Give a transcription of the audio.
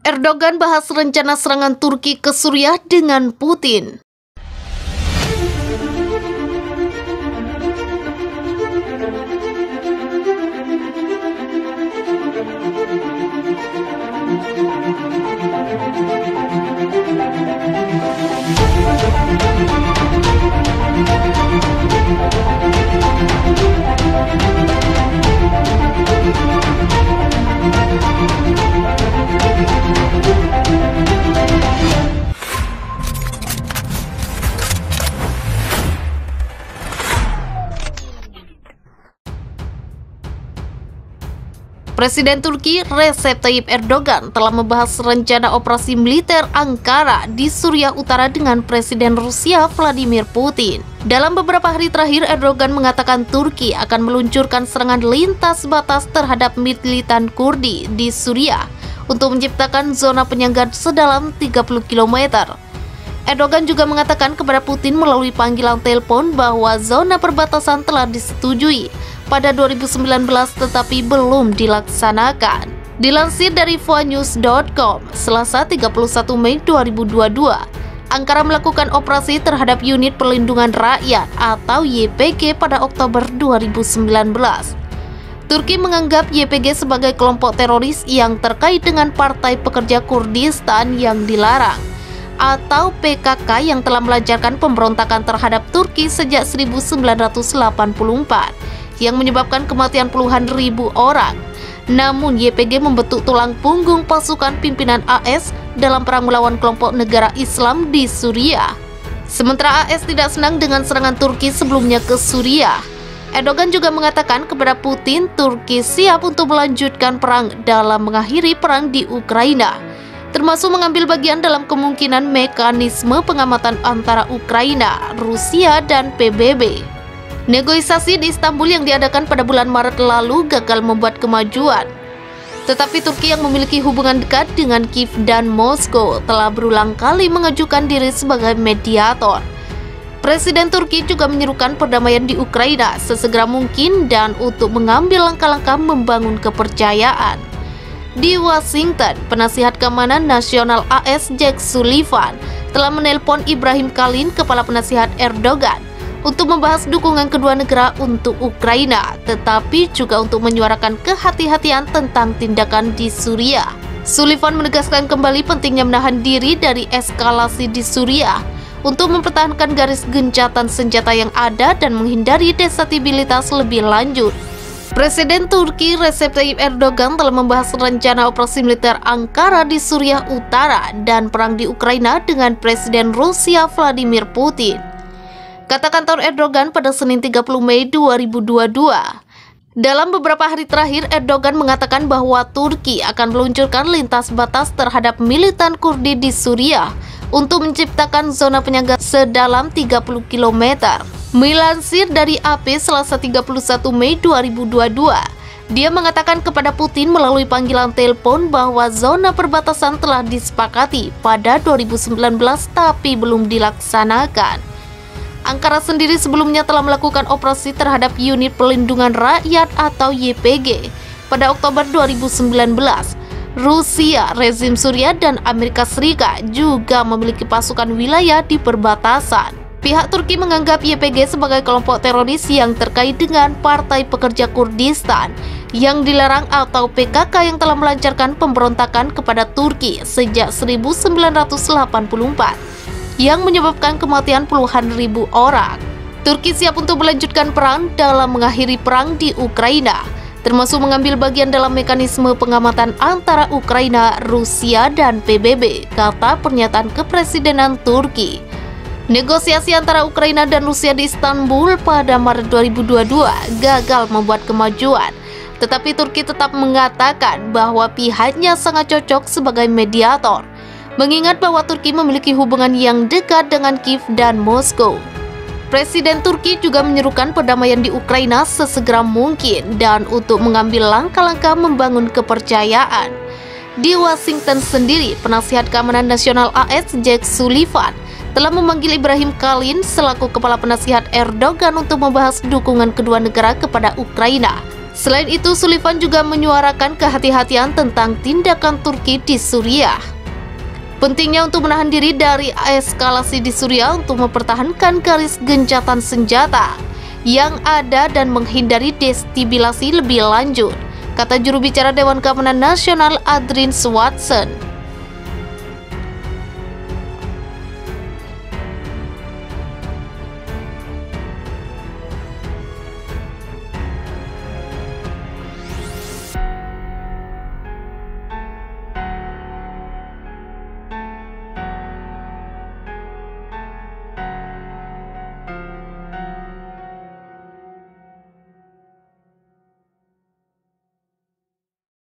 Erdogan bahas rencana serangan Turki ke Suriah dengan Putin. Presiden Turki Recep Tayyip Erdogan telah membahas rencana operasi militer Ankara di Suriah Utara dengan Presiden Rusia Vladimir Putin. Dalam beberapa hari terakhir, Erdogan mengatakan Turki akan meluncurkan serangan lintas batas terhadap militan Kurdi di Suriah untuk menciptakan zona penyangga sedalam 30 km. Erdogan juga mengatakan kepada Putin melalui panggilan telepon bahwa zona perbatasan telah disetujui pada 2019 tetapi belum dilaksanakan. Dilansir dari voanews.com, Selasa 31 Mei 2022, Ankara melakukan operasi terhadap unit perlindungan rakyat atau YPG pada Oktober 2019. Turki menganggap YPG sebagai kelompok teroris yang terkait dengan Partai Pekerja Kurdistan yang dilarang atau PKK yang telah melancarkan pemberontakan terhadap Turki sejak 1984 yang menyebabkan kematian puluhan ribu orang. Namun YPG membentuk tulang punggung pasukan pimpinan AS dalam perang melawan kelompok negara Islam di Suriah. Sementara AS tidak senang dengan serangan Turki sebelumnya ke Suriah. Erdogan juga mengatakan kepada Putin Turki siap untuk melanjutkan perang dalam mengakhiri perang di Ukraina, termasuk mengambil bagian dalam kemungkinan mekanisme pengamatan antara Ukraina, Rusia, dan PBB. Negosiasi di Istanbul yang diadakan pada bulan Maret lalu gagal membuat kemajuan. Tetapi Turki yang memiliki hubungan dekat dengan Kiev dan Moskow telah berulang kali mengajukan diri sebagai mediator. Presiden Turki juga menyerukan perdamaian di Ukraina sesegera mungkin dan untuk mengambil langkah-langkah membangun kepercayaan. Di Washington, penasihat keamanan nasional AS Jake Sullivan telah menelpon Ibrahim Kalin, kepala penasihat Erdogan, untuk membahas dukungan kedua negara untuk Ukraina, tetapi juga untuk menyuarakan kehati-hatian tentang tindakan di Suriah. Sullivan menegaskan kembali pentingnya menahan diri dari eskalasi di Suriah untuk mempertahankan garis gencatan senjata yang ada dan menghindari destabilitas lebih lanjut. Presiden Turki Recep Tayyip Erdogan telah membahas rencana operasi militer Ankara di Suriah Utara dan perang di Ukraina dengan Presiden Rusia Vladimir Putin. Kata kantor Erdogan pada Senin 30 Mei 2022. Dalam beberapa hari terakhir, Erdogan mengatakan bahwa Turki akan meluncurkan lintas batas terhadap militan Kurdi di Suriah untuk menciptakan zona penyangga sedalam 30 km. Melansir dari AP Selasa 31 Mei 2022, dia mengatakan kepada Putin melalui panggilan telepon bahwa zona perbatasan telah disepakati pada 2019 tapi belum dilaksanakan. Ankara sendiri sebelumnya telah melakukan operasi terhadap unit perlindungan rakyat atau YPG pada Oktober 2019. Rusia, rezim Suriah, dan Amerika Serikat juga memiliki pasukan wilayah di perbatasan. Pihak Turki menganggap YPG sebagai kelompok teroris yang terkait dengan Partai Pekerja Kurdistan yang dilarang atau PKK yang telah melancarkan pemberontakan kepada Turki sejak 1984. Yang menyebabkan kematian puluhan ribu orang. Turki siap untuk melanjutkan perang dalam mengakhiri perang di Ukraina, termasuk mengambil bagian dalam mekanisme pengamatan antara Ukraina, Rusia, dan PBB, kata pernyataan kepresidenan Turki. Negosiasi antara Ukraina dan Rusia di Istanbul pada Maret 2022 gagal membuat kemajuan, tetapi Turki tetap mengatakan bahwa pihaknya sangat cocok sebagai mediator, mengingat bahwa Turki memiliki hubungan yang dekat dengan Kiev dan Moskow. Presiden Turki juga menyerukan perdamaian di Ukraina sesegera mungkin dan untuk mengambil langkah-langkah membangun kepercayaan. Di Washington sendiri, penasihat keamanan nasional AS Jake Sullivan telah memanggil Ibrahim Kalin selaku kepala penasihat Erdogan untuk membahas dukungan kedua negara kepada Ukraina Selain itu, Sullivan juga menyuarakan kehati-hatian tentang tindakan Turki di Suriah. Pentingnya untuk menahan diri dari eskalasi di Suriah untuk mempertahankan garis gencatan senjata yang ada dan menghindari destabilisasi lebih lanjut, kata juru bicara Dewan Keamanan Nasional Adrian Watson.